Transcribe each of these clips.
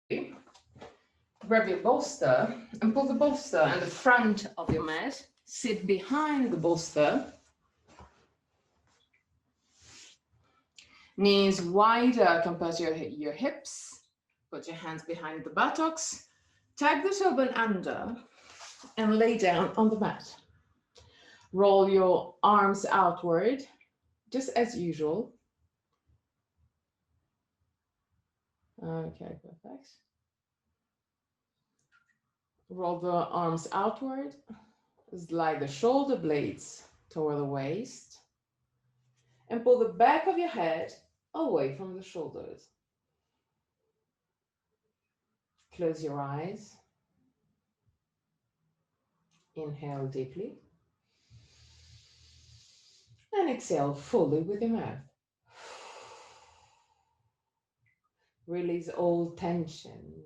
Grab your bolster and pull the bolster and the front of your mat. Sit behind the bolster. Knees wider compared to your hips. Put your hands behind the buttocks. Tag the tailbone under and lay down on the mat. Roll your arms outward, just as usual. Okay, perfect. Roll the arms outward. Slide the shoulder blades toward the waist. And pull the back of your head away from the shoulders. Close your eyes. Inhale deeply. And exhale fully with your mouth. Release all tensions.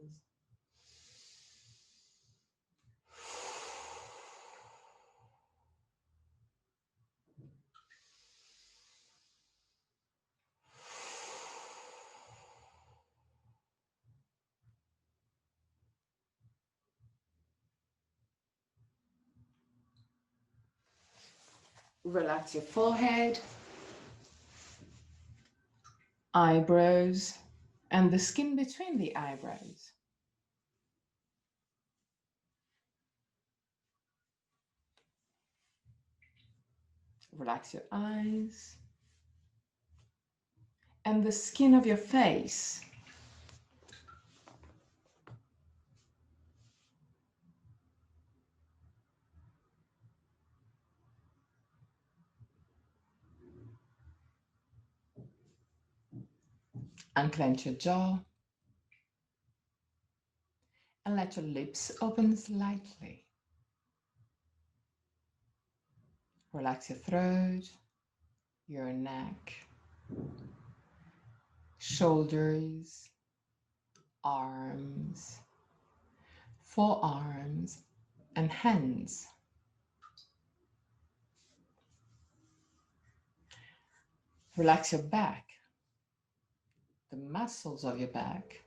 Relax your forehead, eyebrows, and the skin between the eyebrows. Relax your eyes and the skin of your face. Unclench your jaw and let your lips open slightly. Relax your throat, your neck, shoulders, arms, forearms, and hands. Relax your back, the muscles of your back,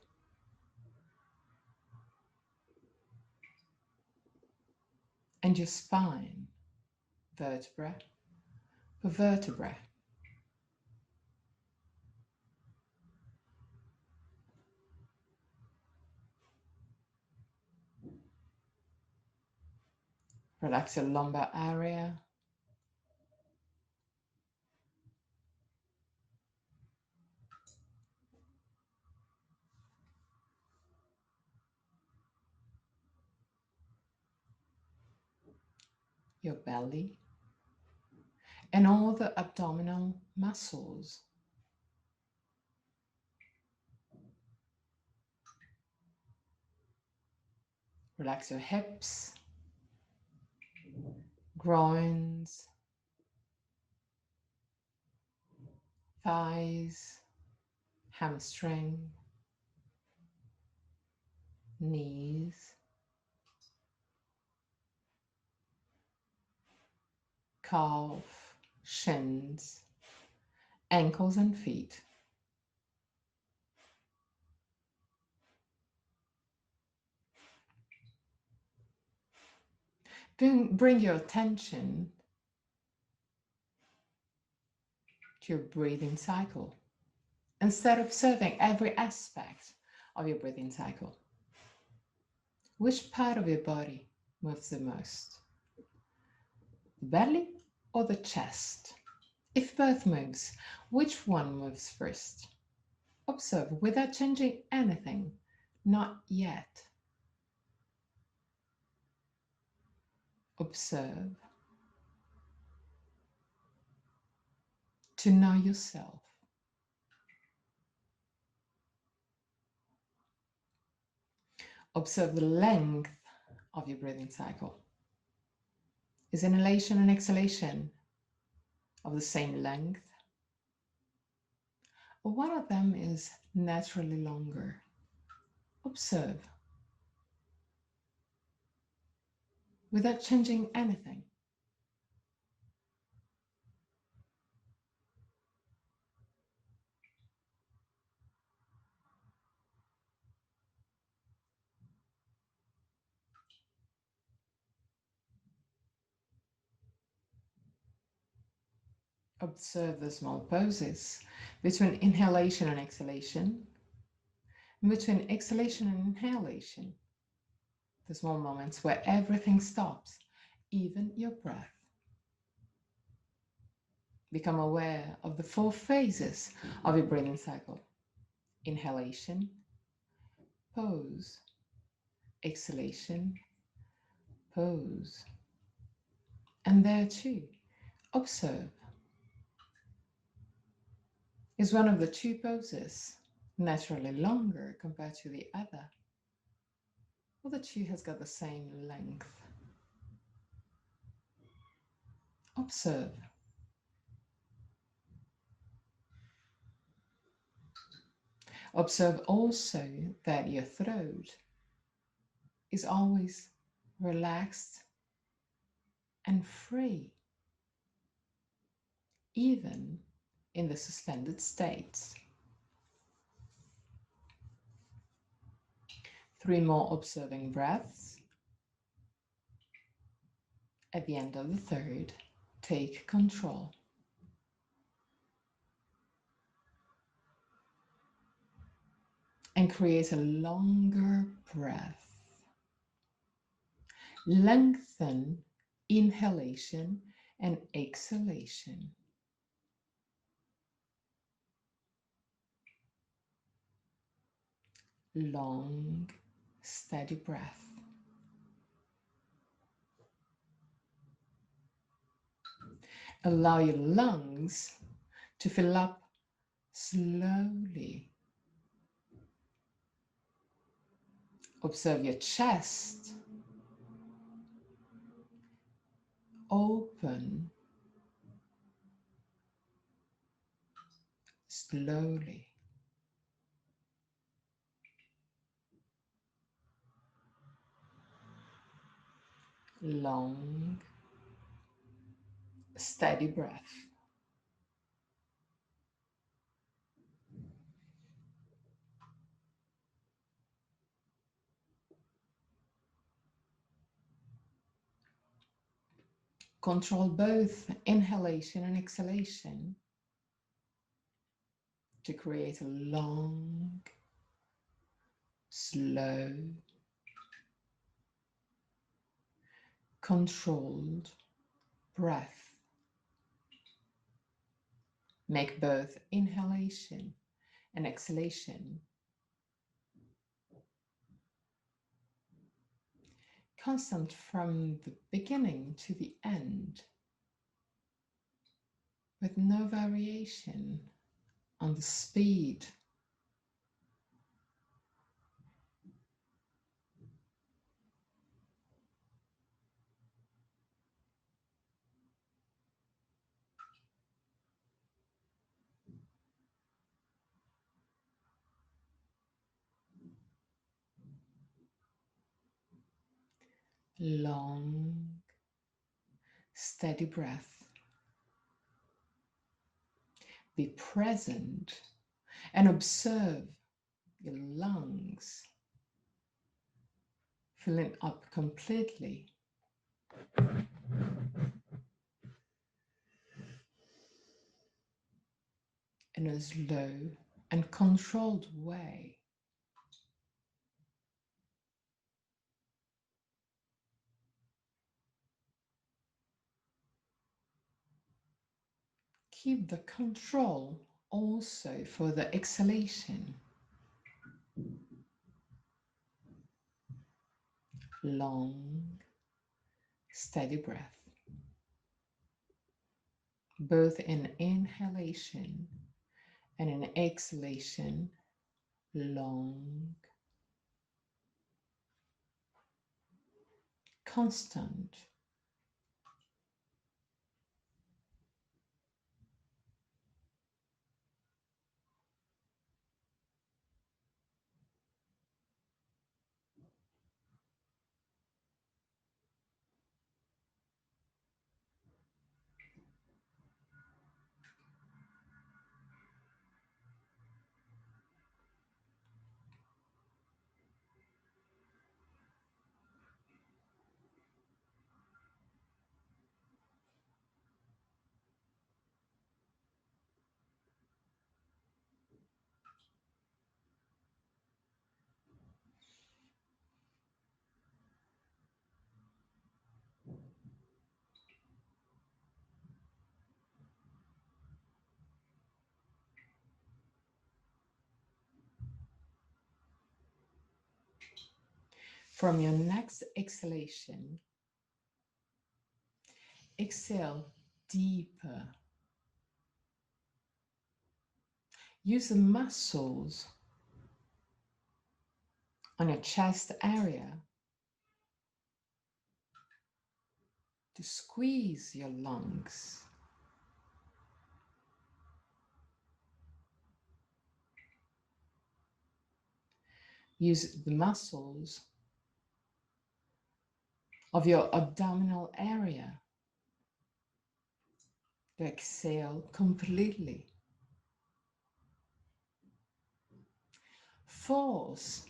and your spine, vertebra per vertebra. Relax your lumbar area, your belly, and all the abdominal muscles. Relax your hips, groins, thighs, hamstring, knees, calf, shins, ankles and feet. Bring your attention to your breathing cycle and start observing every aspect of your breathing cycle. Which part of your body moves the most? The belly or the chest? If both moves, which one moves first? Observe without changing anything, not yet. Observe to know yourself. Observe the length of your breathing cycle. Is inhalation and exhalation of the same length? Or one of them is naturally longer? Observe without changing anything. Observe the small pauses between inhalation and exhalation, and between exhalation and inhalation, the small moments where everything stops, even your breath. Become aware of the 4 phases of your breathing cycle: inhalation, pause, exhalation, pause. And there too, observe. Is one of the 2 poses naturally longer compared to the other? Or the 2 has got the same length? Observe. Observe also that your throat is always relaxed and free, even in the suspended states. 3 more observing breaths. At the end of the 3rd, take control. And create a longer breath. Lengthen inhalation and exhalation. Long, steady breath. Allow your lungs to fill up slowly. Observe your chest open slowly. Long, steady breath. Control both inhalation and exhalation to create a long, slow, controlled breath. Make both inhalation and exhalation constant from the beginning to the end, with no variation on the speed. Long, steady breath. Be present and observe your lungs filling up completely. In a slow and controlled way. Keep the control also for the exhalation. Long, steady breath. Both in inhalation and in exhalation, long, constant. From your next exhalation, exhale deeper. Use the muscles on your chest area to squeeze your lungs. Use the muscles of your abdominal area to exhale completely. Force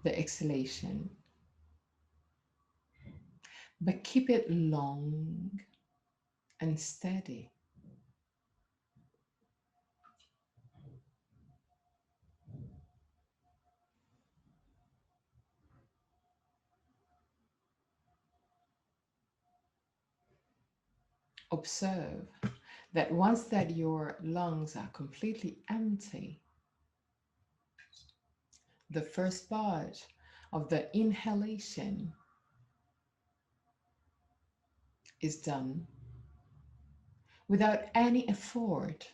the exhalation, but keep it long and steady. Observe that once that your lungs are completely empty, the first part of the inhalation is done without any effort.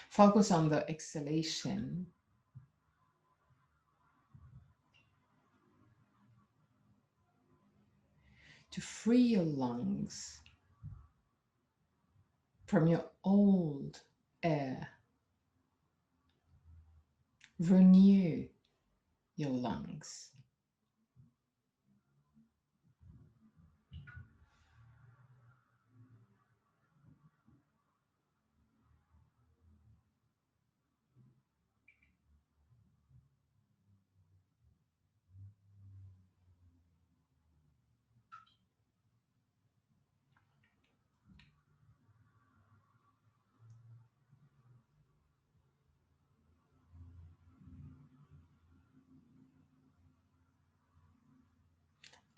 Focus on the exhalation. To free your lungs from your old air. Renew your lungs.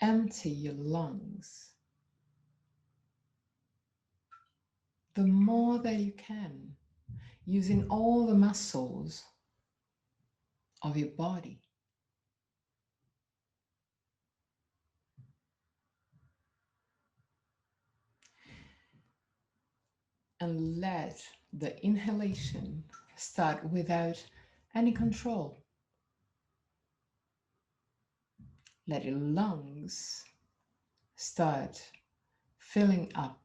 Empty your lungs the more that you can, using all the muscles of your body. And let the inhalation start without any control. Let your lungs start filling up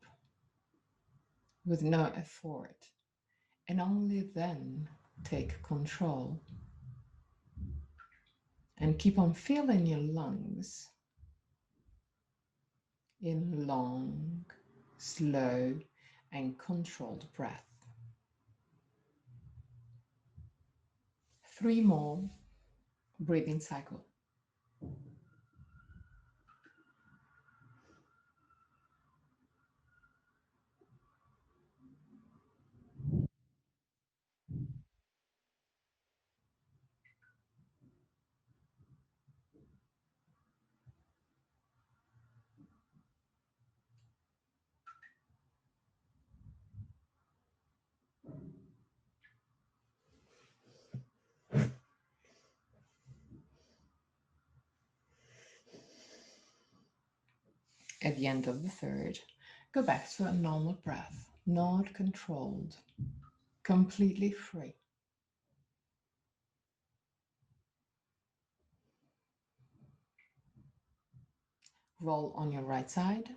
with no effort, and only then take control. And keep on filling your lungs in long, slow, and controlled breath. 3 more breathing cycles. At the end of the third, go back to a normal breath, not controlled, completely free. Roll on your right side.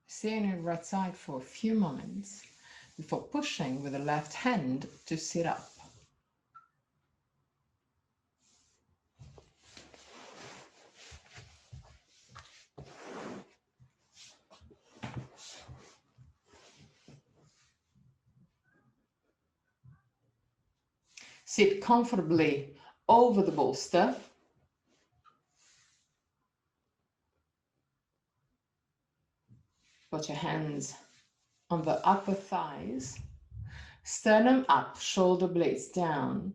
Stay on your right side for a few moments before pushing with the left hand to sit up. Sit comfortably over the bolster. Put your hands on the upper thighs, sternum up, shoulder blades down.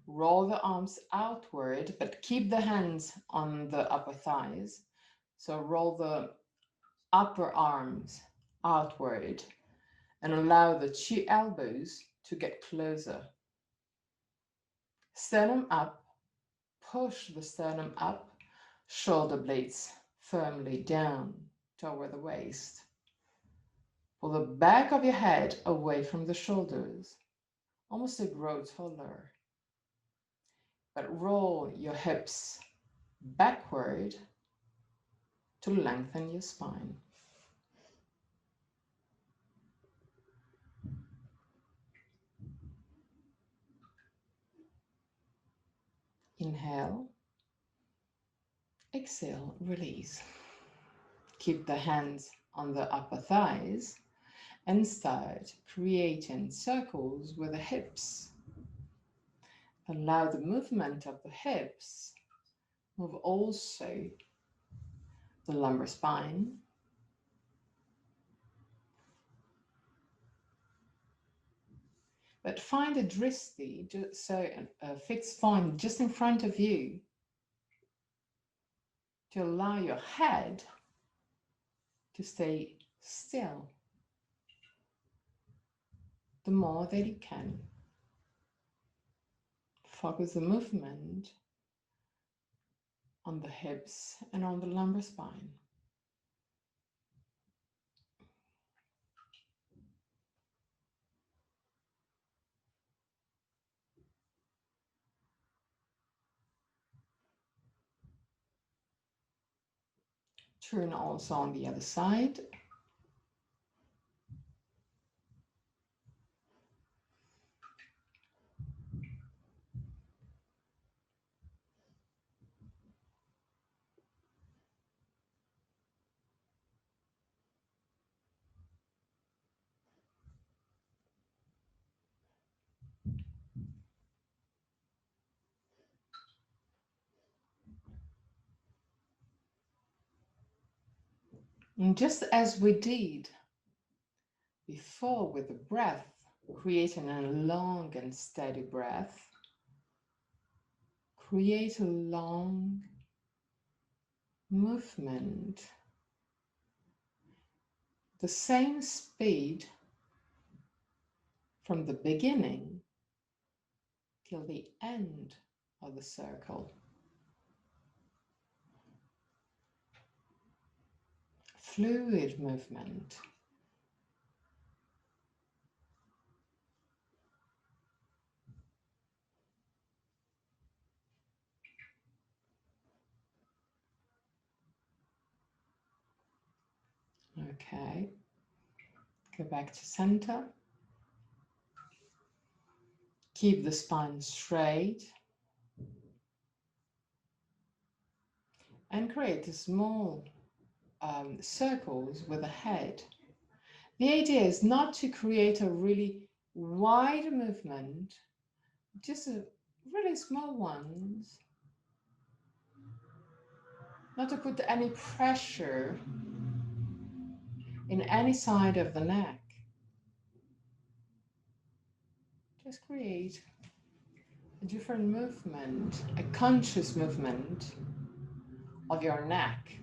Roll the arms outward, but keep the hands on the upper thighs. So roll the upper arms outward and allow the 2 elbows to get closer. Sternum up, push the sternum up, shoulder blades firmly down toward the waist. Pull the back of your head away from the shoulders, almost to grow taller. But roll your hips backward to lengthen your spine. Inhale, exhale, release. Keep the hands on the upper thighs and start creating circles with the hips. Allow the movement of the hips move also the lumbar spine, but find a dristi, so a fixed point just in front of you to allow your head to stay still the more that you can. Focus the movement on the hips and on the lumbar spine. Turn also on the other side. And just as we did before with the breath, creating a long and steady breath, create a long movement, the same speed from the beginning till the end of the circle. Fluid movement. Okay, go back to center. Keep the spine straight and create a small circles with the head. The idea is not to create a really wide movement, just a really small ones. Not to put any pressure in any side of the neck. Just create a different movement, a conscious movement of your neck.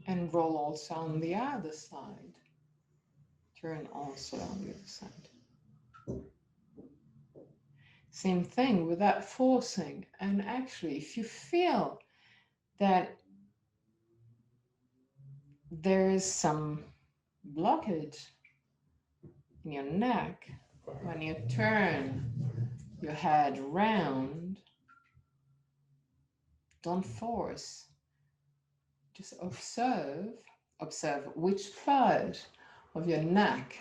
And roll also on the other side. Turn also on the other side. Same thing without forcing. And actually, if you feel that there is some blockage in your neck, when you turn your head round, don't force. Just observe which part of your neck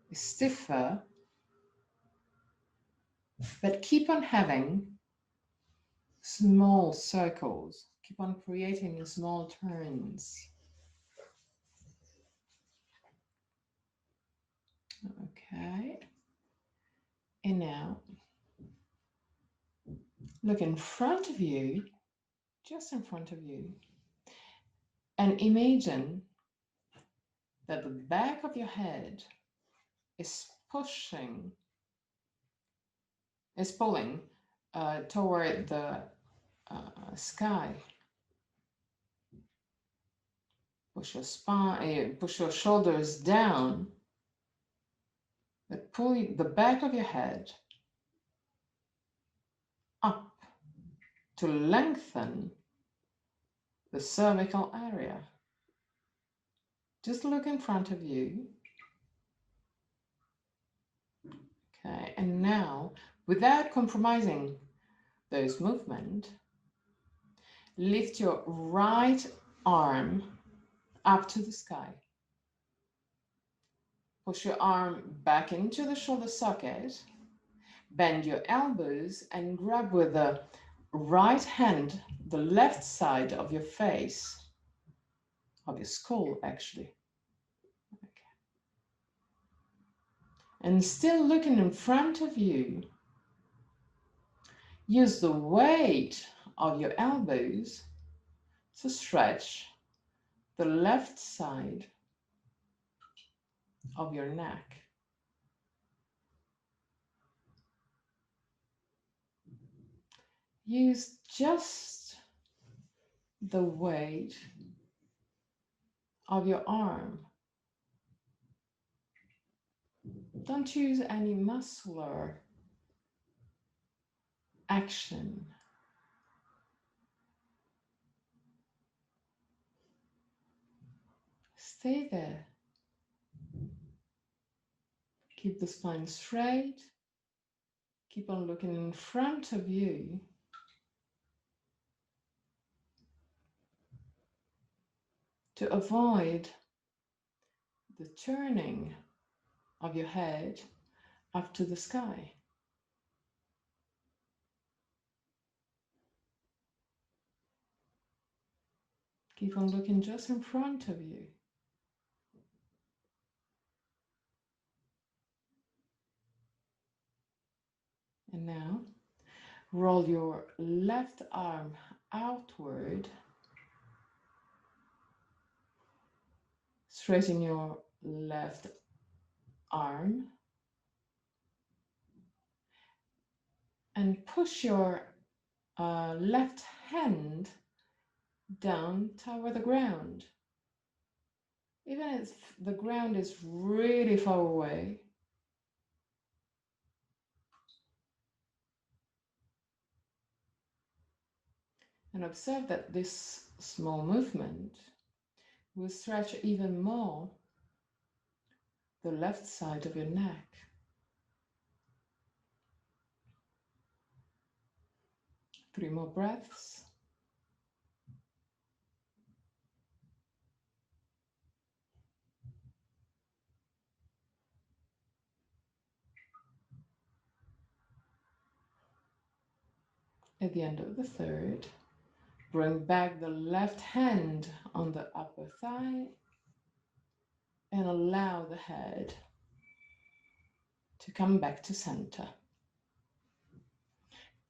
is stiffer, but keep on having small circles. Keep on creating small turns. Okay. And now, look in front of you, just in front of you, and imagine that the back of your head is pulling toward the sky. Push your spine, push your shoulders down, but pull the back of your head up to lengthen the cervical area. Just look in front of you. Okay, and now, without compromising those movements, lift your right arm up to the sky. Push your arm back into the shoulder socket. Bend your elbows and grab with the right hand the left side of your face, of your skull actually. Okay. And still looking in front of you, use the weight of your elbows to stretch the left side of your neck. Use just the weight of your arm. Don't use any muscular action. Stay there. Keep the spine straight. Keep on looking in front of you. To avoid the turning of your head up to the sky. Keep on looking just in front of you. And now, roll your left arm outward. Straighten your left arm. And push your left hand down toward the ground. Even if the ground is really far away, and observe that this small movement will stretch even more the left side of your neck. Three more breaths. At the end of the third, bring back the left hand on the upper thigh and allow the head to come back to center.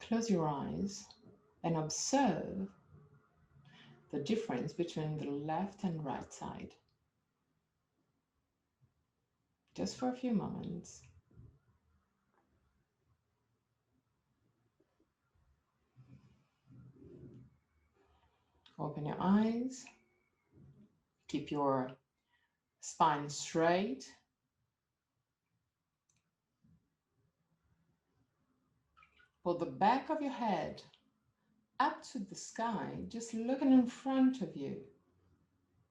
Close your eyes and observe the difference between the left and right side. Just for a few moments. Open your eyes. Keep your spine straight. Pull the back of your head up to the sky, just looking in front of you.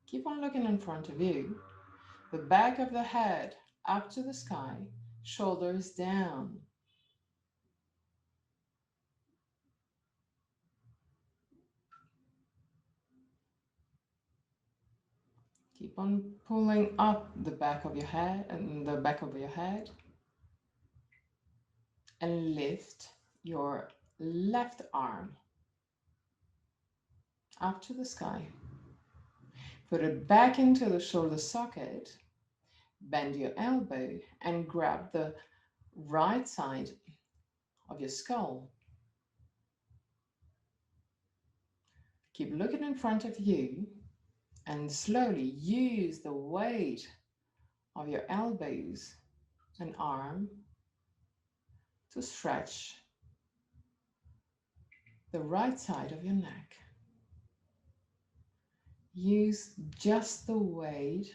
Keep on looking in front of you. The back of the head up to the sky, shoulders down. Keep on pulling up the back of your head and the back of your head. And lift your left arm up to the sky. Put it back into the shoulder socket. Bend your elbow and grab the right side of your skull. Keep looking in front of you and slowly use the weight of your elbows and arm to stretch the right side of your neck. use just the weight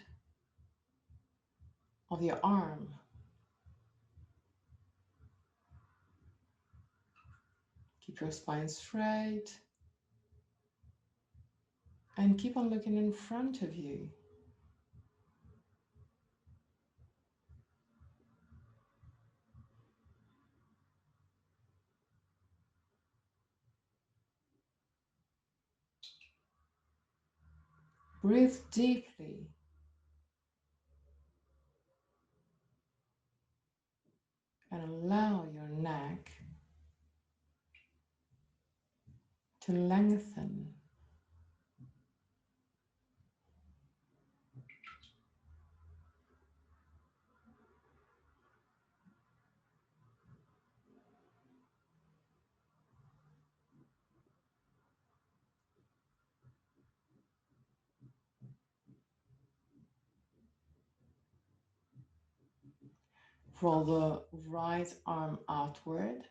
of your arm. Keep your spine straight and keep on looking in front of you. Breathe deeply. And allow your neck to lengthen. Roll the right arm outward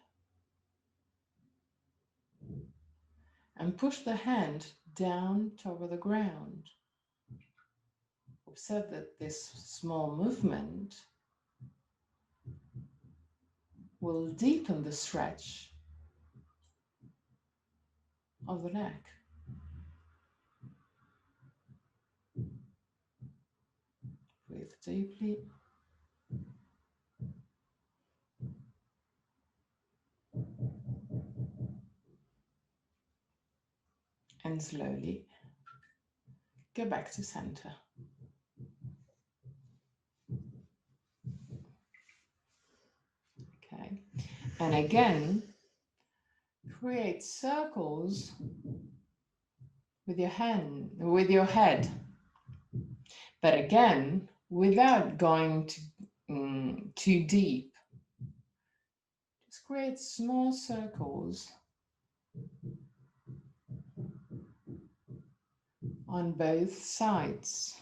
and push the hand down toward the ground. Observe that this small movement will deepen the stretch of the neck. Breathe deeply. And slowly go back to center. Okay. And again, create circles with your head. But again, without going too deep. Just create small circles on both sides.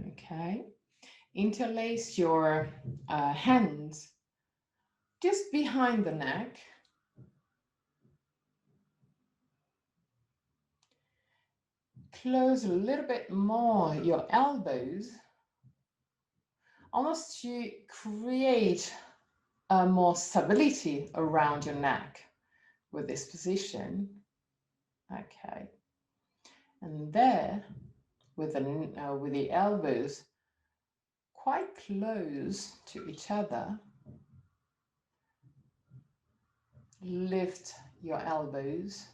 Okay. Interlace your hands just behind the neck. Close a little bit more your elbows, almost to create more stability around your neck with this position. Okay. And there, with the elbows quite close to each other, lift your elbows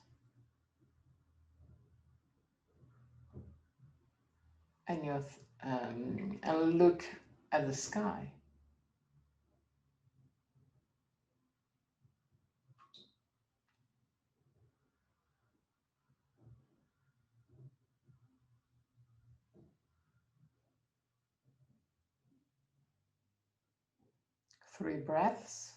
and look at the sky. Three breaths.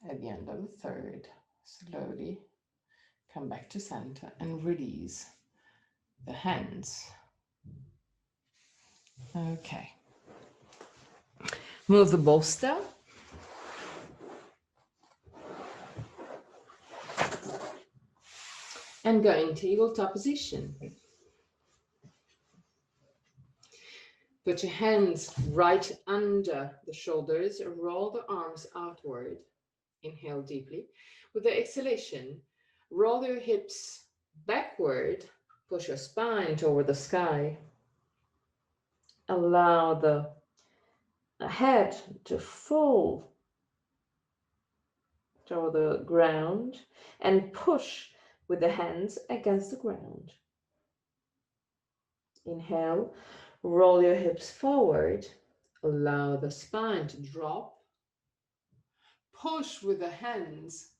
At the end of the third, slowly come back to center and release the hands. Okay. Move the bolster. And go in tabletop position. Put your hands right under the shoulders, roll the arms outward. Inhale deeply. With the exhalation, roll your hips backward, push your spine toward the sky. Allow the head to fall toward the ground and push with the hands against the ground. Inhale, roll your hips forward, allow the spine to drop, push with the hands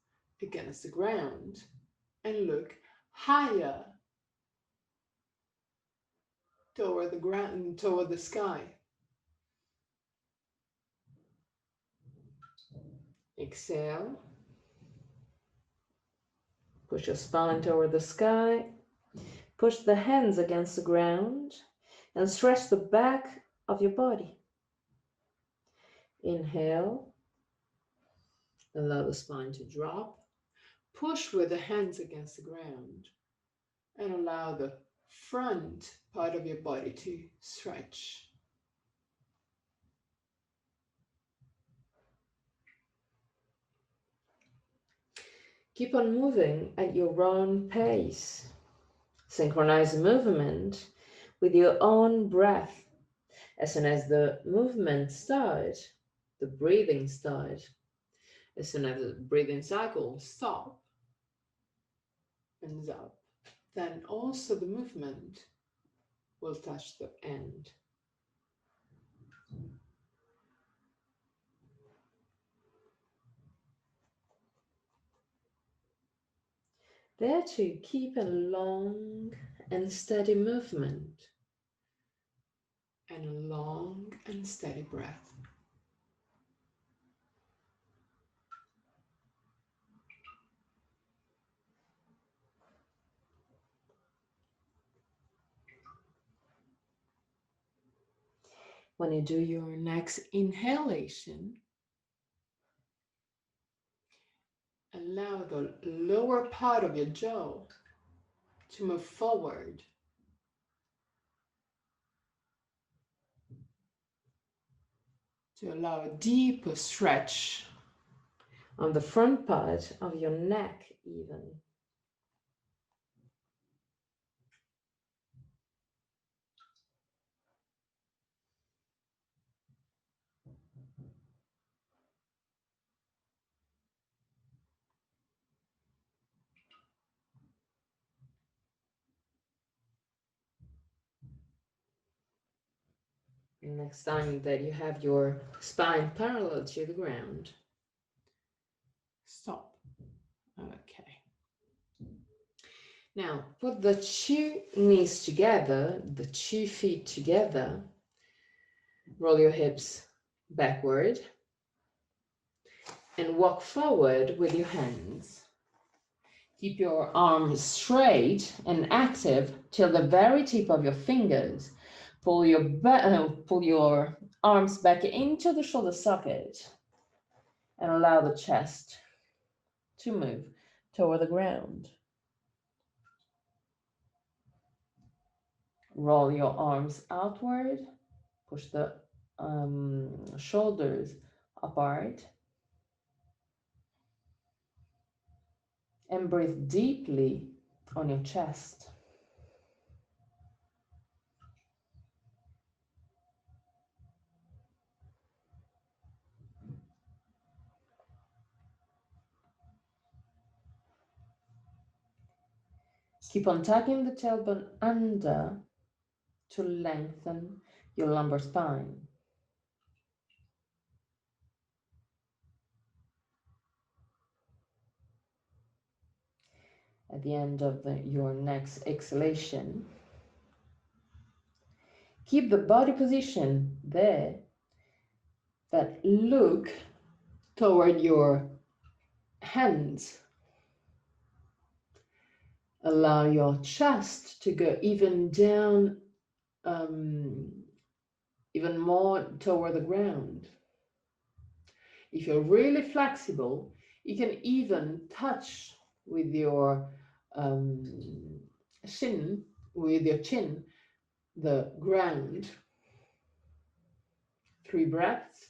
against the ground and look higher toward the ground, toward the sky. Exhale. Push your spine toward the sky. Push the hands against the ground and stretch the back of your body. Inhale. Allow the spine to drop. Push with the hands against the ground and allow the front part of your body to stretch. Keep on moving at your own pace. Synchronize movement with your own breath. As soon as the movement starts, the breathing starts. As soon as the breathing cycle Stop and up. Then also the movement will touch the end. there to keep a long and steady movement. And a long and steady breath. When you do your next inhalation, allow the lower part of your jaw to move forward. To allow a deeper stretch on the front part of your neck even. Next time that you have your spine parallel to the ground. Stop. Okay. Now put the 2 knees together, the 2 feet together. Roll your hips backward and walk forward with your hands. Keep your arms straight and active till the very tip of your fingers. Pull your arms back into the shoulder socket and allow the chest to move toward the ground. Roll your arms outward, push the shoulders apart, and breathe deeply on your chest. Keep on tucking the tailbone under to lengthen your lumbar spine. At the end of your next exhalation, keep the body position there, but look toward your hands. Allow your chest to go even down, even more toward the ground. If you're really flexible, you can even touch with your chin, the ground. 3 breaths.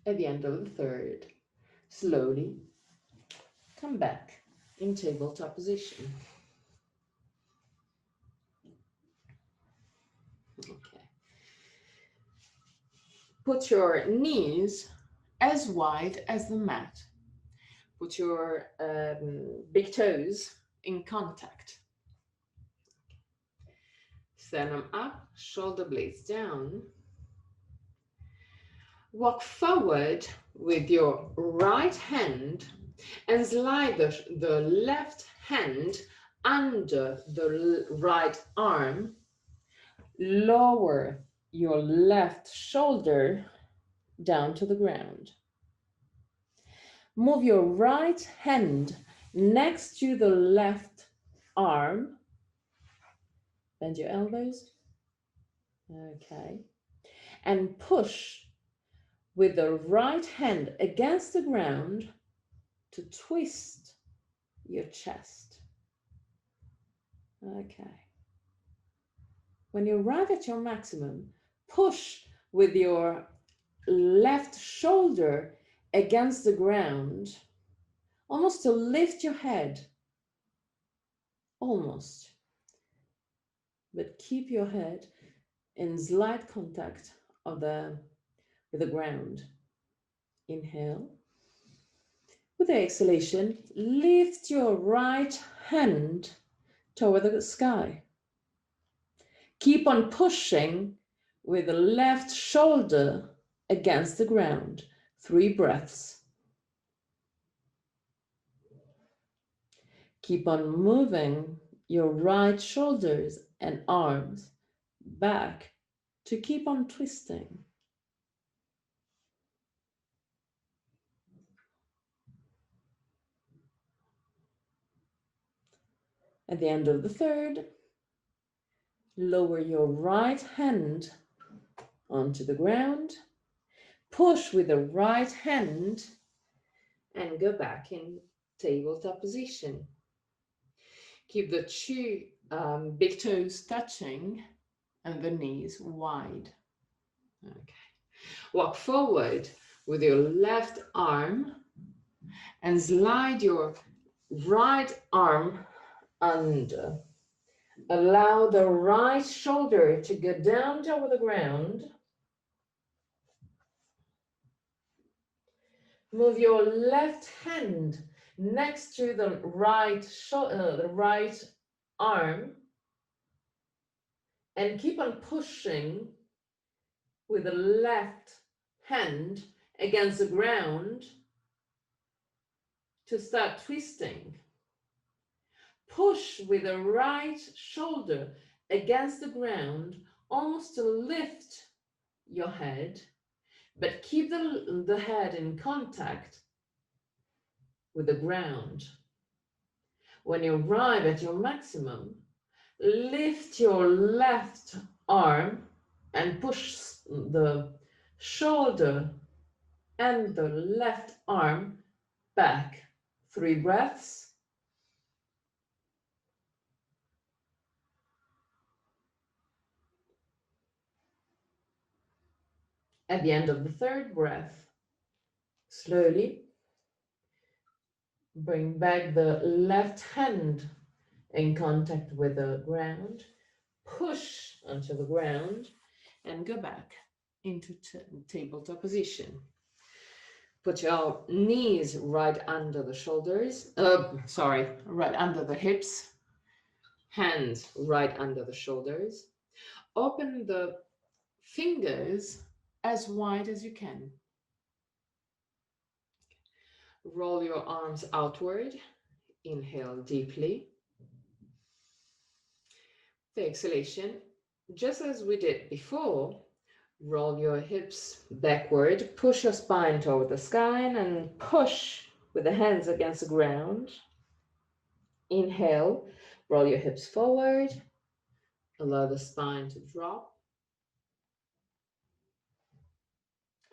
At the end of the third, slowly come back in tabletop position. Okay. Put your knees as wide as the mat. Put your big toes in contact. Sternum up, shoulder blades down. Walk forward with your right hand and slide the left hand under the right arm, lower your left shoulder down to the ground. Move your right hand next to the left arm. Bend your elbows. Okay. And push with the right hand against the ground to twist your chest. Okay. When you arrive at your maximum, push with your left shoulder against the ground, almost to lift your head. Almost. But keep your head in slight contact with the ground. Inhale. With the exhalation, lift your right hand toward the sky. Keep on pushing with the left shoulder against the ground. 3 breaths. Keep on moving your right shoulders and arms back to keep on twisting. At the end of the third, lower your right hand onto the ground, push with the right hand, and go back in tabletop position. Keep the 2 big toes touching and the knees wide. Okay. Walk forward with your left arm and slide your right arm under. Allow the right shoulder to go down toward the ground. Move your left hand next to the right arm and keep on pushing with the left hand against the ground to start twisting. Push with the right shoulder against the ground, almost to lift your head, but keep the head in contact with the ground. When you arrive at your maximum, lift your left arm and push the shoulder and the left arm back. 3 breaths. At the end of the third breath, slowly bring back the left hand in contact with the ground, push onto the ground, and go back into tabletop position. Put your knees right under the shoulders, right under the hips, hands right under the shoulders. Open the fingers as wide as you can. Roll your arms outward. Inhale deeply. The exhalation, just as we did before, roll your hips backward, push your spine toward the sky, and push with the hands against the ground. Inhale, roll your hips forward, allow the spine to drop.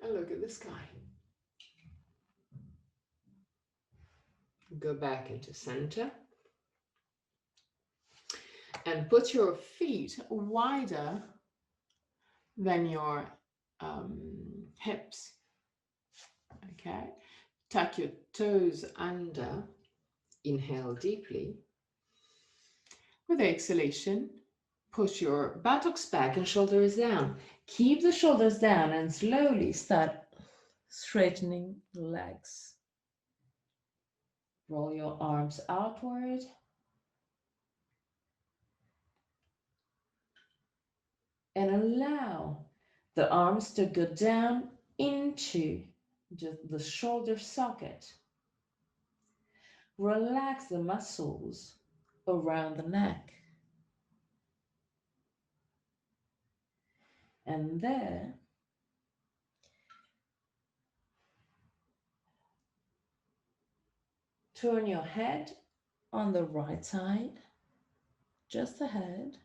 And look at the sky. Go back into center. And put your feet wider than your hips. Okay. Tuck your toes under. Inhale deeply. With the exhalation, push your buttocks back and shoulders down. Keep the shoulders down and slowly start straightening the legs. Roll your arms outward. And allow the arms to go down into the shoulder socket. Relax the muscles around the neck. And there, turn your head on the right side, just the head.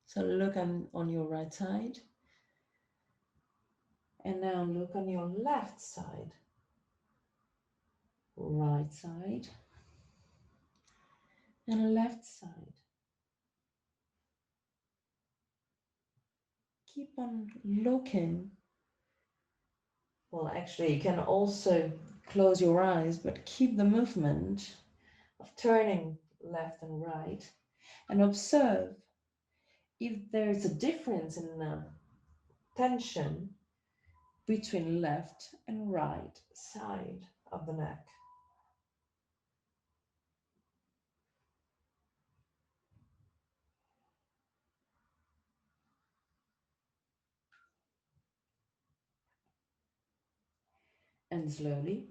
So look on your right side. And now look on your left side. Right side. And left side. Keep on looking. Well, actually, you can also close your eyes, but keep the movement of turning left and right and observe if there's a difference in tension between left and right side of the neck. And slowly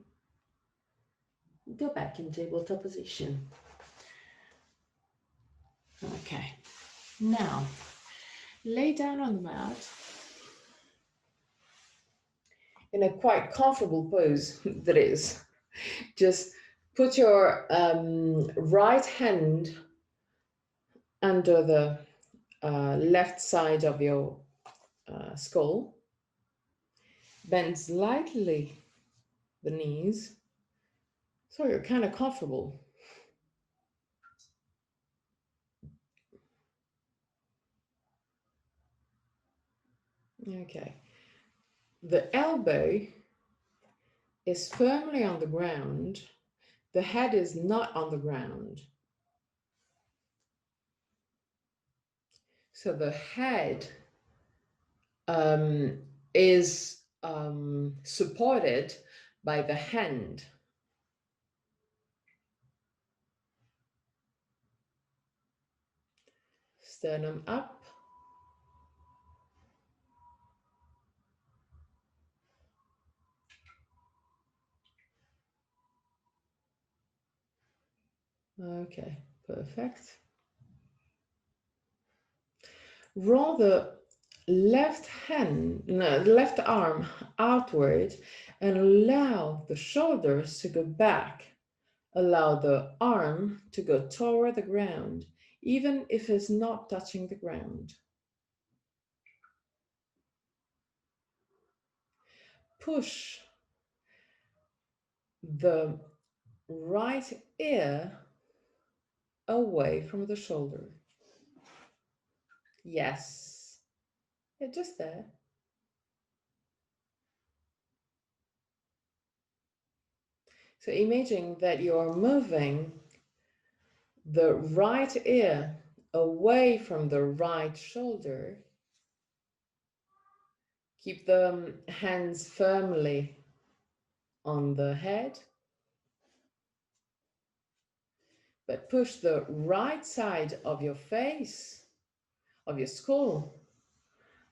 go back in tabletop position. Okay, now lay down on the mat in a quite comfortable pose, that is. Just put your right hand under the left side of your skull. Bend slightly the knees so you're kind of comfortable. Okay. The elbow is firmly on the ground. The head is not on the ground. So the head is supported by the hand. Sternum up. Okay, perfect. Roll the left arm outward and allow the shoulders to go back. Allow the arm to go toward the ground, even if it's not touching the ground. Push the right ear away from the shoulder. Yes. Yeah, just there. So imagine that you're moving the right ear away from the right shoulder. Keep the hands firmly on the head, but push the right side of your face, of your skull,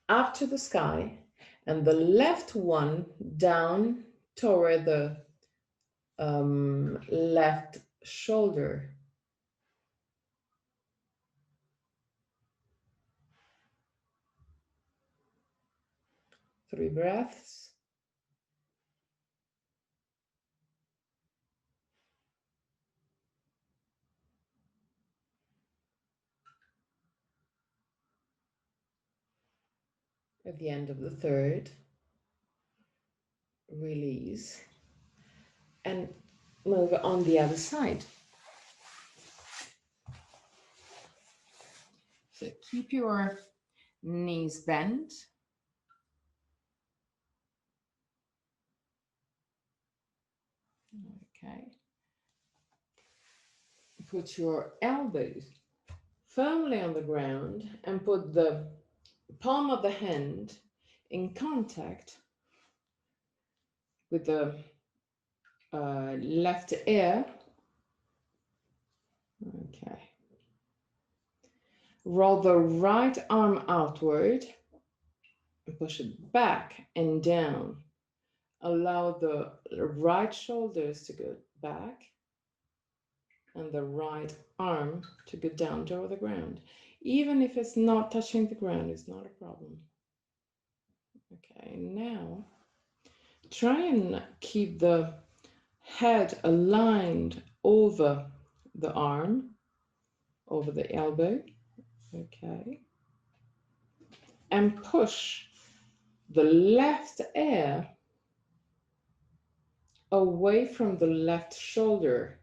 up to the sky, and the left one down toward the left shoulder. 3 breaths. At the end of the third, release and move on the other side. So keep your knees bent. Okay. Put your elbows firmly on the ground and put the palm of the hand in contact with the left ear. Okay. Roll the right arm outward and push it back and down. Allow the right shoulders to go back. and the right arm to go down toward the ground. Even if it's not touching the ground, it's not a problem. Okay, now try and keep the head aligned over the arm, over the elbow. Okay. And push the left ear away from the left shoulder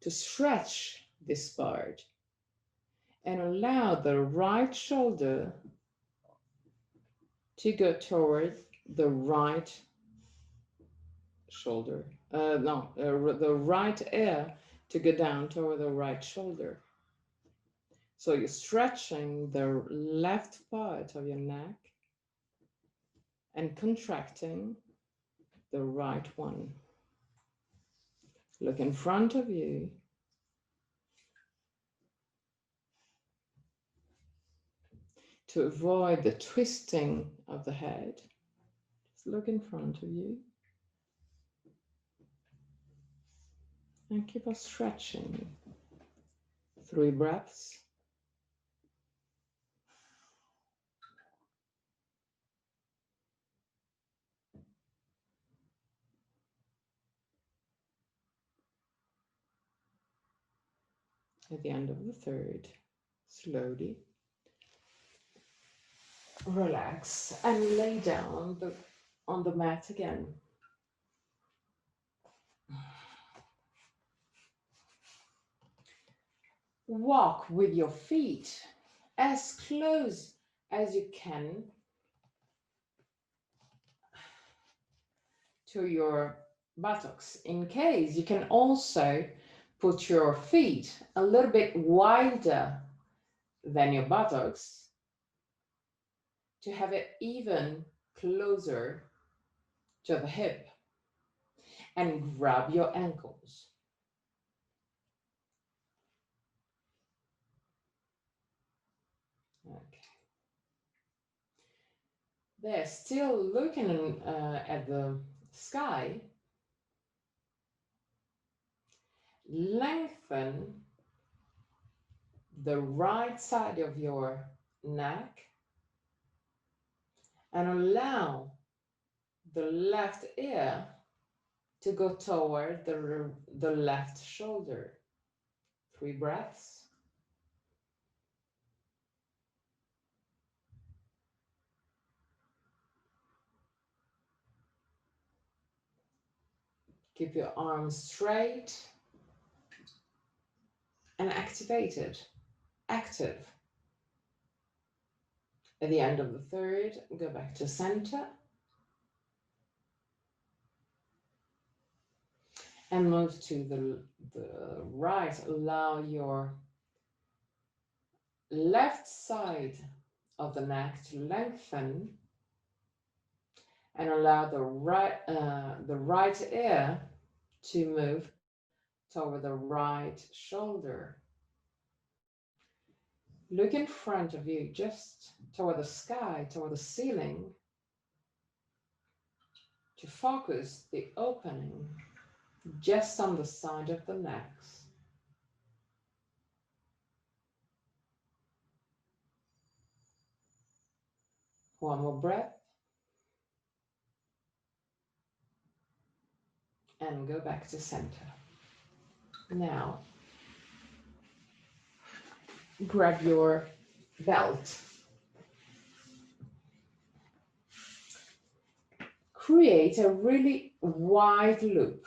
to stretch this part, and allow the right shoulder to go toward the right shoulder. The right ear to go down toward the right shoulder. So you're stretching the left part of your neck and contracting the right one. Look in front of you. To avoid the twisting of the head, just look in front of you and keep on stretching. 3 breaths. At the end of the 3rd, slowly relax and lay down on the mat again. Walk with your feet as close as you can to your buttocks. In case, you can also put your feet a little bit wider than your buttocks to have it even closer to the hip, and grab your ankles. Okay. They're still looking at the sky. Lengthen the right side of your neck and allow the left ear to go toward the left shoulder. 3 breaths. Keep your arms straight and activated, active. At the end of the 3rd, go back to center and move to the right. Allow your left side of the neck to lengthen and allow the right ear to move toward the right shoulder. Look in front of you, just toward the sky, toward the ceiling, to focus the opening just on the side of the neck. One more breath. And go back to center. Now, grab your belt. Create a really wide loop.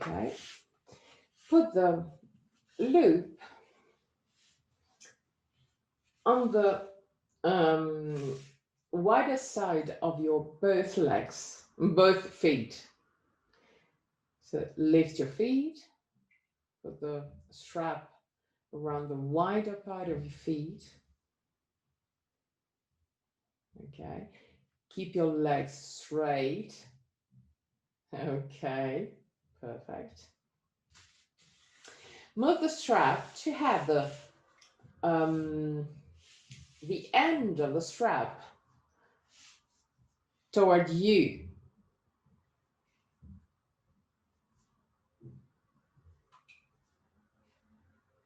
Okay. Put the loop on the wider side of your both legs, both feet. So lift your feet, put the strap around the wider part of your feet. Okay. Keep your legs straight Okay, perfect. Move the strap to have the end of the strap toward you.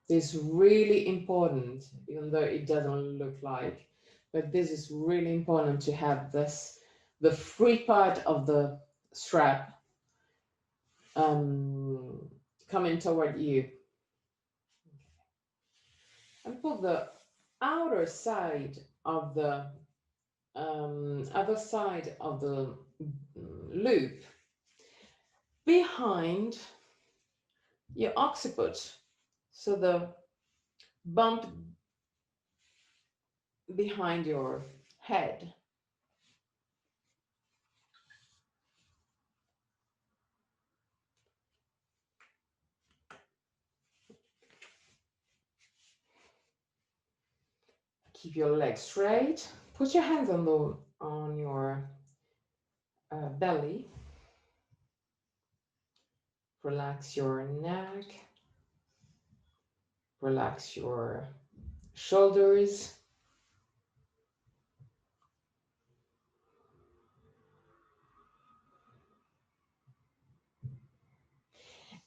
This is really important, even though it doesn't look like, but this is really important to have this, the free part of the strap coming toward you. And pull the outer side of the other side of the loop behind your occiput, so the bump behind your head. Keep your legs straight. Put your hands on your belly. Relax your neck. Relax your shoulders.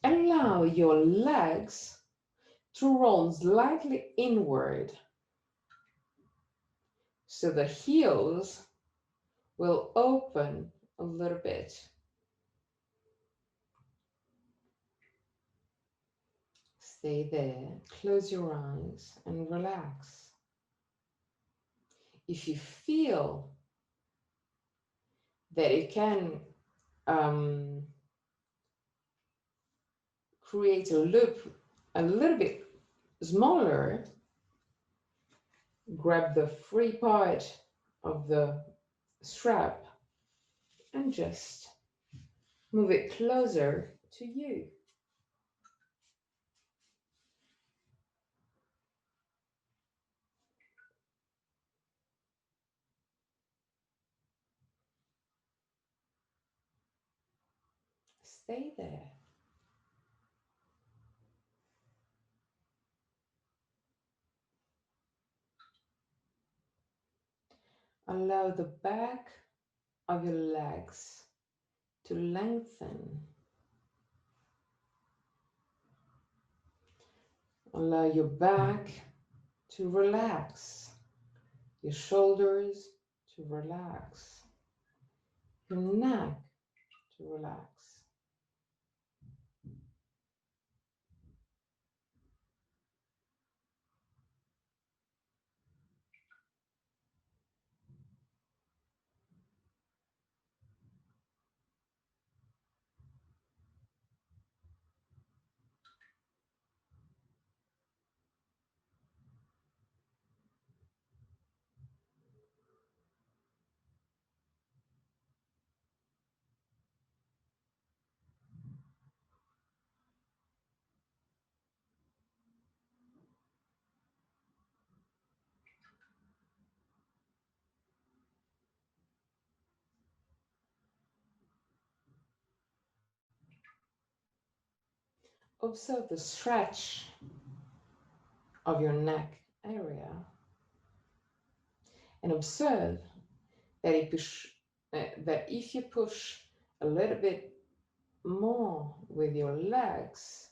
Allow your legs to roll slightly inward, so the heels will open a little bit. Stay there, close your eyes and relax. If you feel that it can create a loop a little bit smaller, grab the free part of the strap and just move it closer to you. Stay there. Allow the back of your legs to lengthen. Allow your back to relax, your shoulders to relax, your neck to relax. Observe the stretch of your neck area and observe that if you push a little bit more with your legs,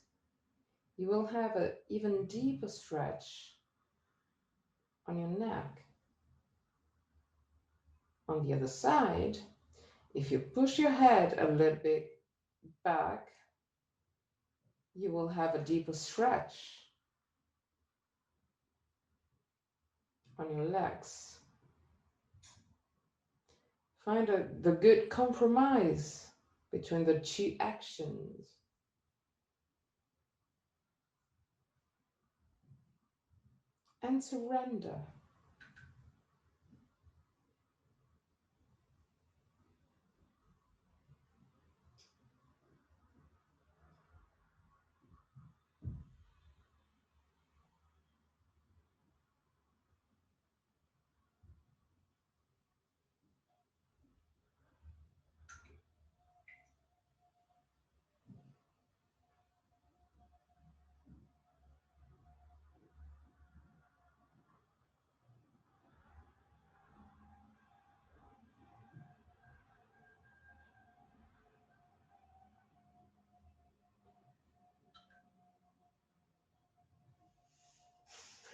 you will have an even deeper stretch on your neck. On the other side, if you push your head a little bit back, you will have a deeper stretch on your legs. Find the good compromise between the two actions. And surrender.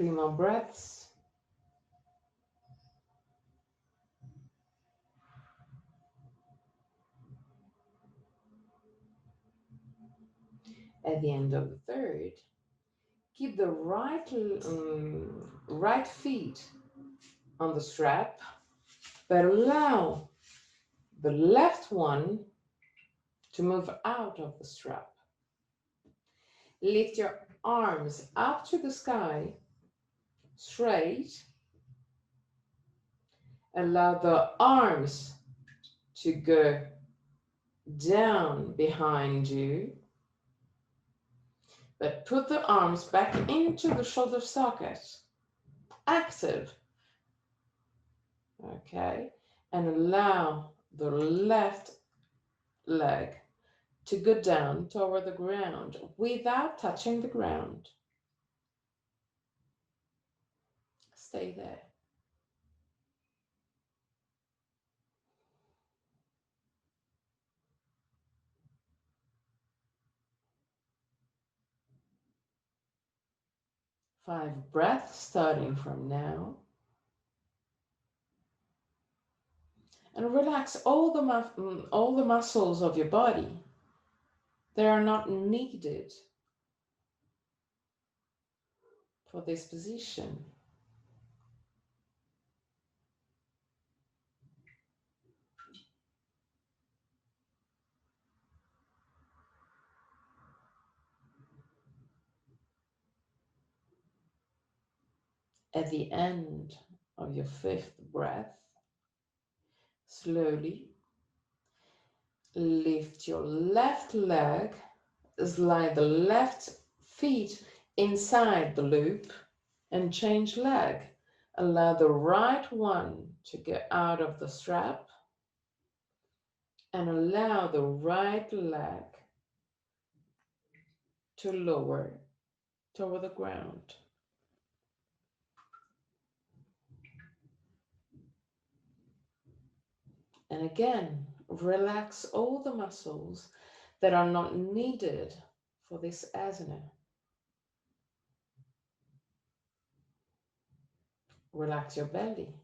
3 more breaths. At the end of the third, keep the right feet on the strap, but allow the left one to move out of the strap. Lift your arms up to the sky, straight. Allow the arms to go down behind you, but put the arms back into the shoulder socket, active. Okay, and allow the left leg to go down toward the ground without touching the ground. Stay there. Five breaths starting from now. And relax all the muscles of your body. They are not needed for this position. At the end of your fifth breath, slowly lift your left leg, slide the left feet inside the loop and change leg. Allow the right one to get out of the strap and allow the right leg to lower toward the ground. And again, relax all the muscles that are not needed for this asana. Relax your belly.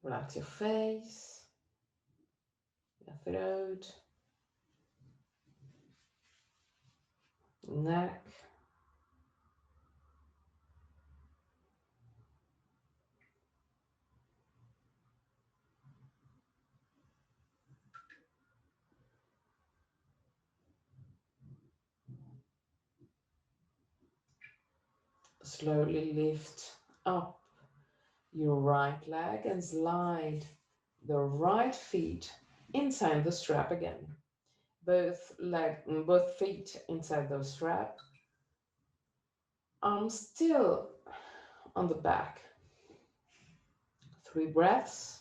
Relax your face, your throat, neck. Slowly lift up your right leg and slide the right feet inside the strap again. Both feet inside the strap. Arms still on the back. 3 breaths.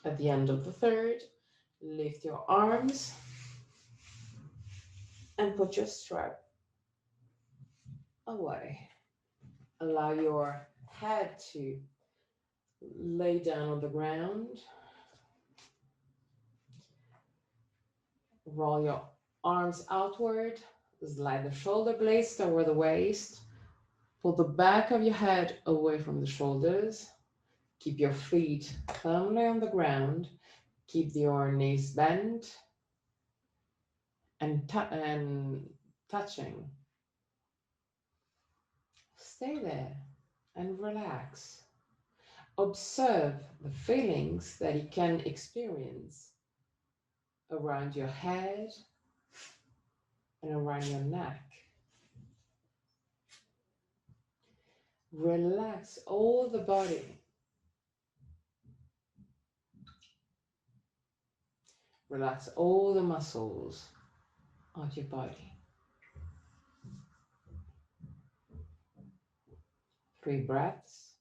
At the end of the third, lift your arms and put your strap away. Allow your head to lay down on the ground. Roll your arms outward. Slide the shoulder blades toward the waist. Pull the back of your head away from the shoulders. Keep your feet firmly on the ground. Keep your knees bent and touching. Stay there and relax. Observe the feelings that you can experience around your head and around your neck. Relax all the body. Relax all the muscles of your body. 3 breaths.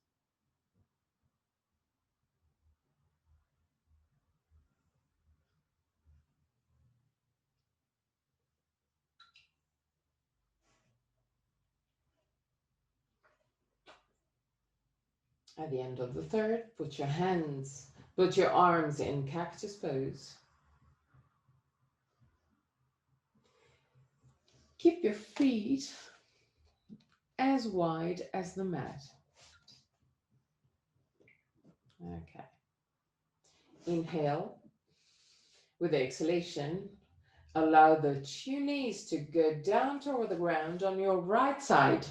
At the end of the third, put your arms in cactus pose. Keep your feet as wide as the mat. Okay. Inhale. With the exhalation, allow the two knees to go down toward the ground on your right side.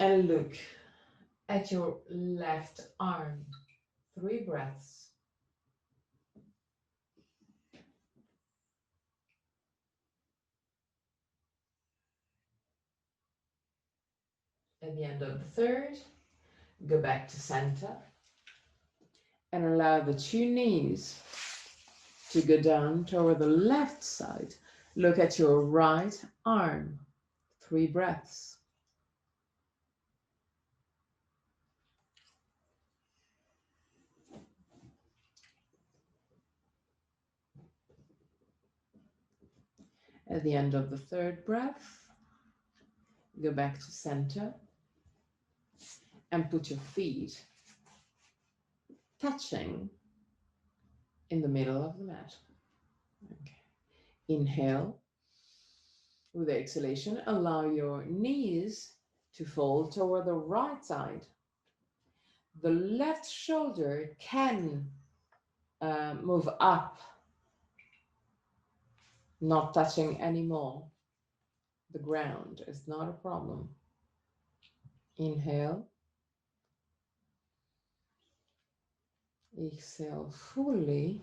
And look at your left arm. 3 breaths. At the end of the third, go back to center and allow the two knees to go down toward the left side. Look at your right arm. 3 breaths. At the end of the third breath, go back to center and put your feet touching in the middle of the mat. Okay. Inhale. With the exhalation, allow your knees to fold toward the right side. The left shoulder can move up, not touching anymore. The ground is not a problem. Inhale. Exhale fully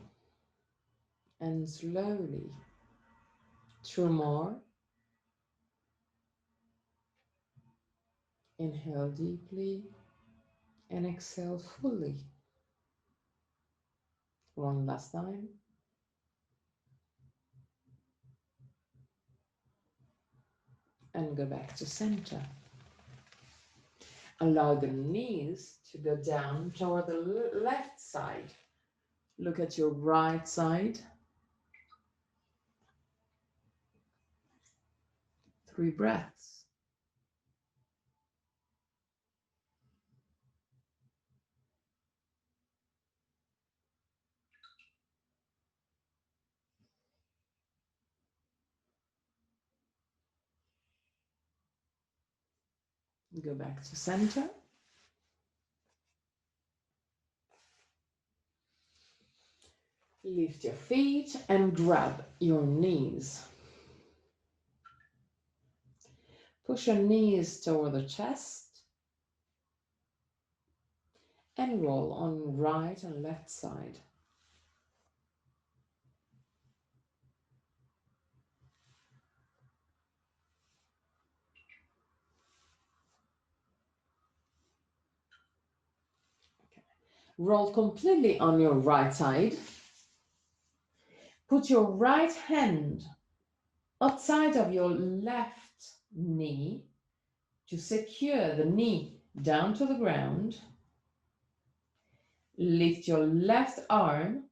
and slowly. 2 more. Inhale deeply and exhale fully. 1 last time. And go back to center. Allow the knees to go down toward the left side. Look at your right side. 3 breaths. Go back to center. Lift your feet and grab your knees. Push your knees toward the chest and roll on right and left side. Okay. Roll completely on your right side. Put your right hand outside of your left knee to secure the knee down to the ground. Lift your left arm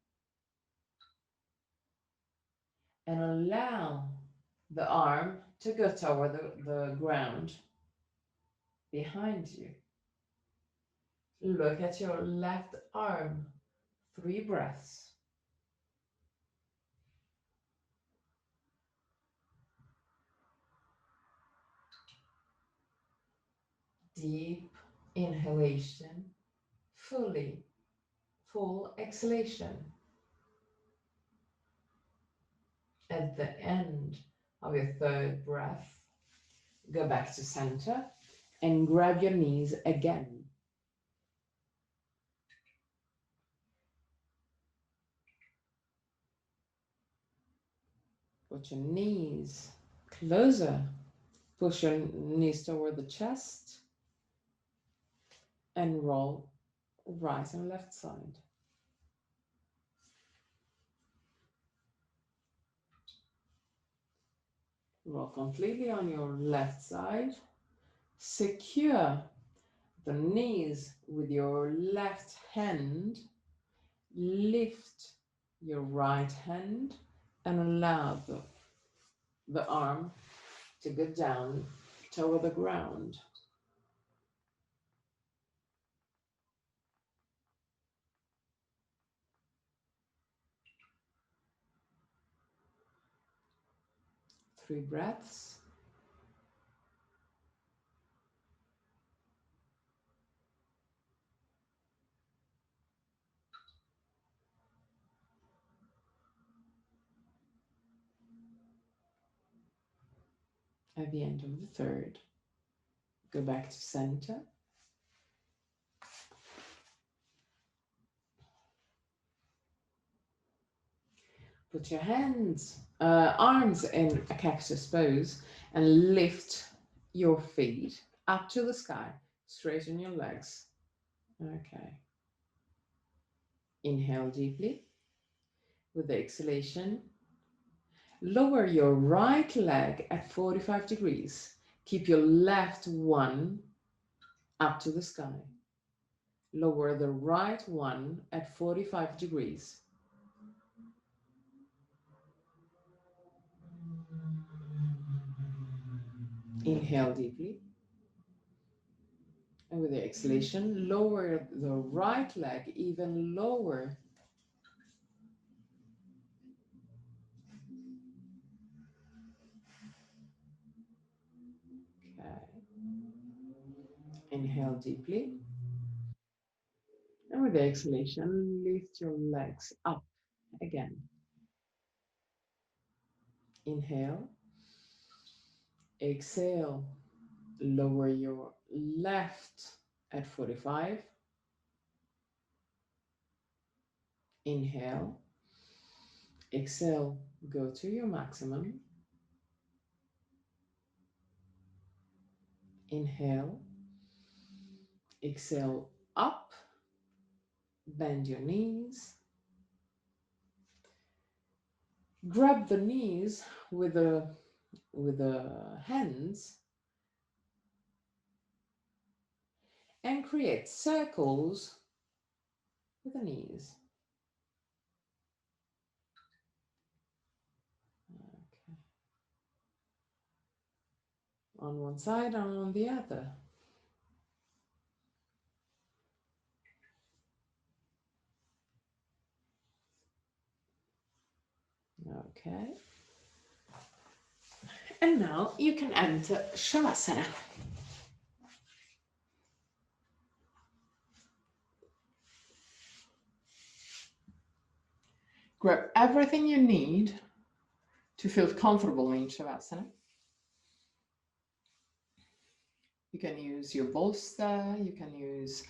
and allow the arm to go toward the ground behind you. Look at your left arm. 3 breaths. Deep inhalation, full exhalation. At the end of your third breath, go back to center and grab your knees again. Put your knees closer. Push your knees toward the chest and roll right and left side. Roll completely on your left side. Secure the knees with your left hand. Lift your right hand and allow the arm to go down toward the ground. 3 breaths. At the end of the third, go back to center. Put your arms in a cactus pose and lift your feet up to the sky. Straighten your legs. Okay. Inhale deeply. With the exhalation, lower your right leg at 45 degrees. Keep your left one up to the sky. Lower the right one at 45 degrees. Inhale deeply. And with the exhalation, lower the right leg even lower. Okay. Inhale deeply. And with the exhalation, lift your legs up again. Inhale. Exhale. Lower your left at 45. Inhale. Exhale. Go to your maximum. Inhale. Exhale up. Bend your knees. Grab the knees with the hands and create circles with the knees. Okay. On one side and on the other. Okay. And now you can enter Shavasana. Grab everything you need to feel comfortable in Shavasana. You can use your bolster, you can use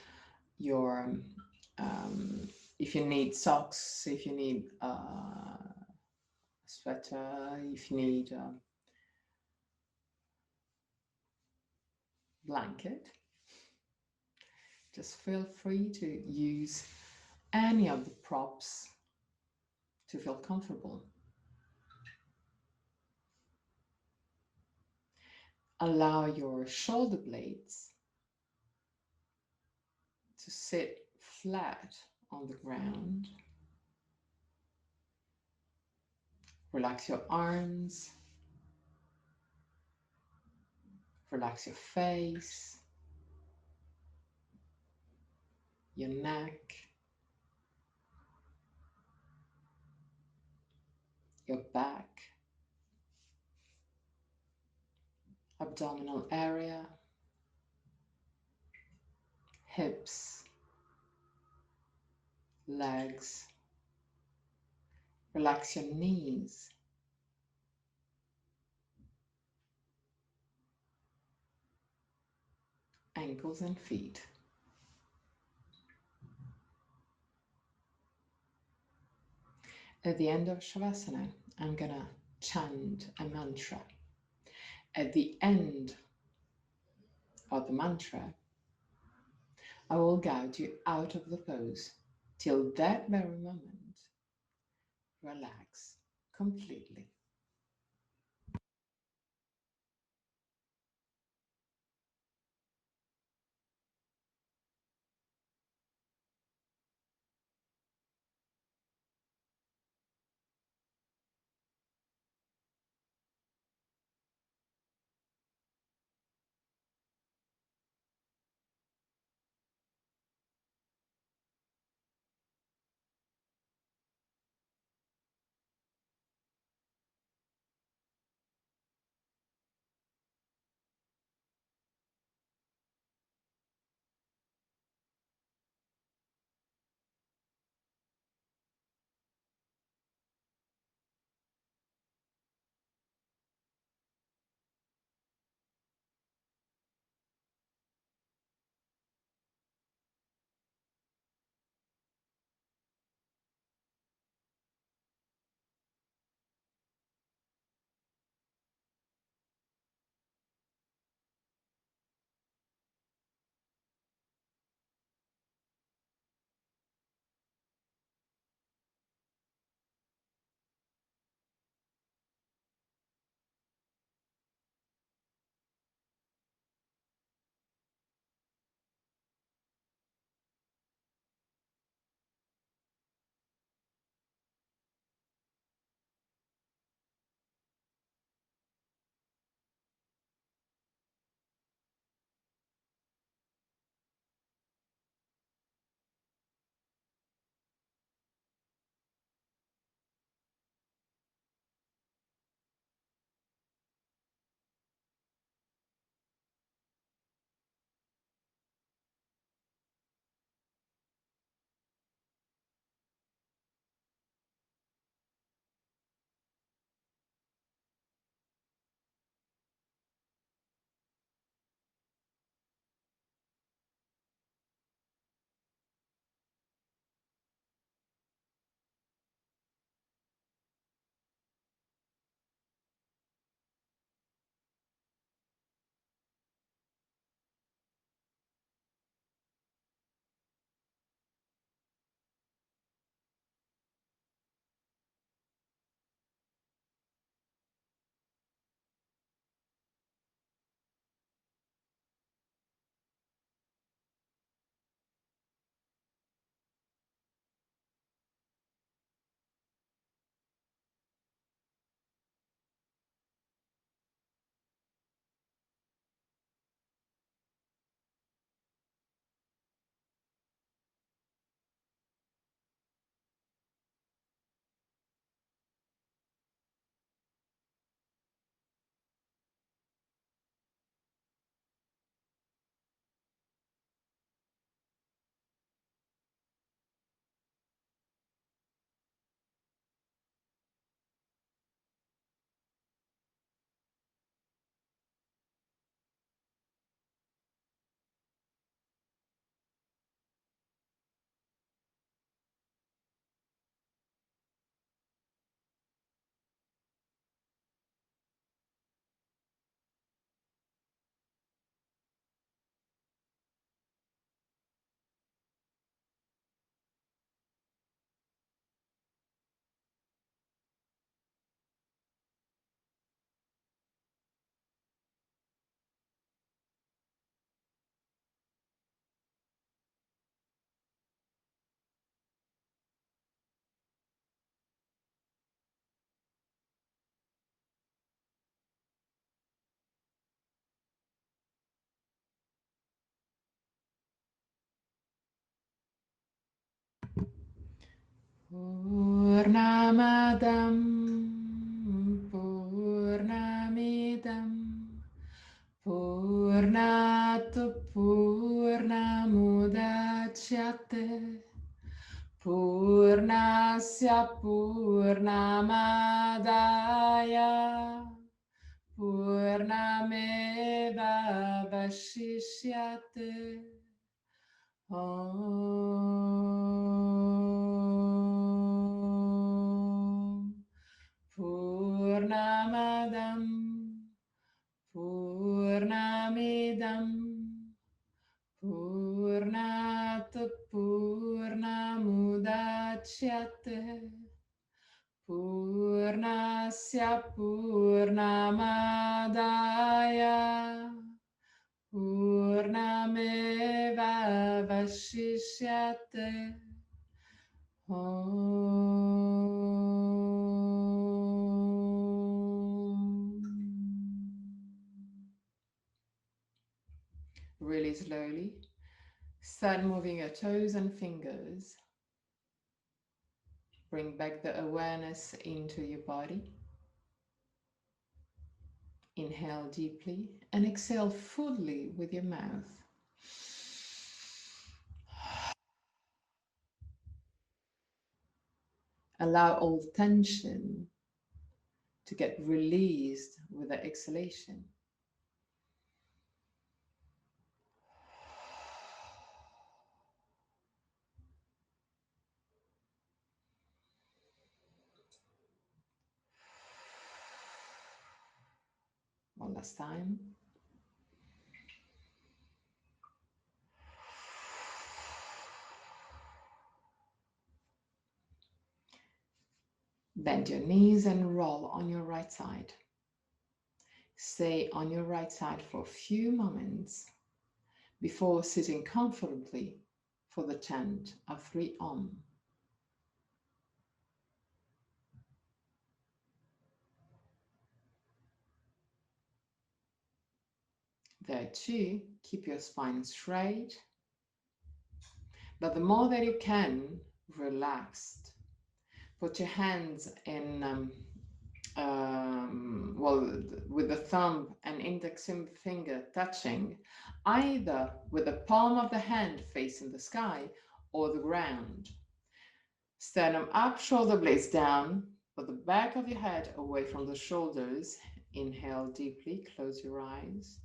your, if you need socks, if you need a sweater, if you need a blanket. Just feel free to use any of the props to feel comfortable. Allow your shoulder blades to sit flat on the ground. Relax your arms. Relax your face, your neck, your back, abdominal area, hips, legs. Relax your knees. Ankles and feet. At the end of Shavasana, I'm gonna chant a mantra. At the end of the mantra, I will guide you out of the pose. Till that very moment, relax completely. Purnamadam Purnamidam Purnat Purnamudachyate Purnasya Purnamadaya Purnameva Vashishyate Om Purnamadam Purnamidam Purnat Purnamudachyate Purnasya Purnamadaya Purnameva Vashishyate Om. Really slowly, start moving your toes and fingers. Bring back the awareness into your body. Inhale deeply and exhale fully with your mouth. Allow all tension to get released with the exhalation. One last time. Bend your knees and roll on your right side. Stay on your right side for a few moments before sitting comfortably for the chant of 3 Om. There too, keep your spine straight, but the more that you can, relaxed. Put your hands in, with the thumb and index finger touching, either with the palm of the hand facing the sky or the ground. Sternum up, shoulder blades down, put the back of your head away from the shoulders. Inhale deeply, close your eyes.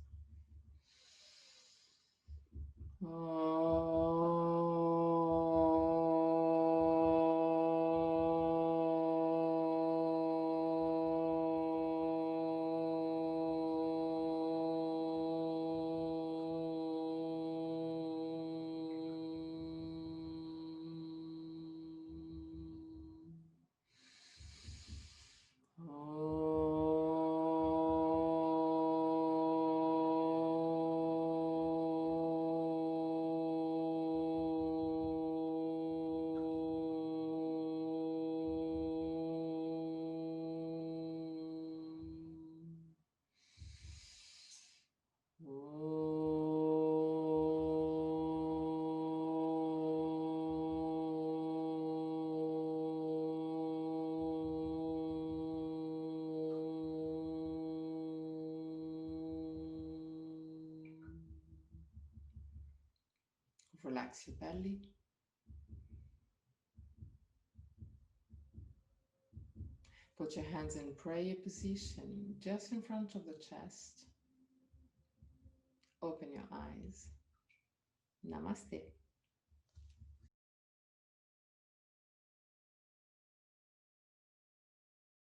Relax your belly. Put your hands in prayer position just in front of the chest. Open your eyes. Namaste.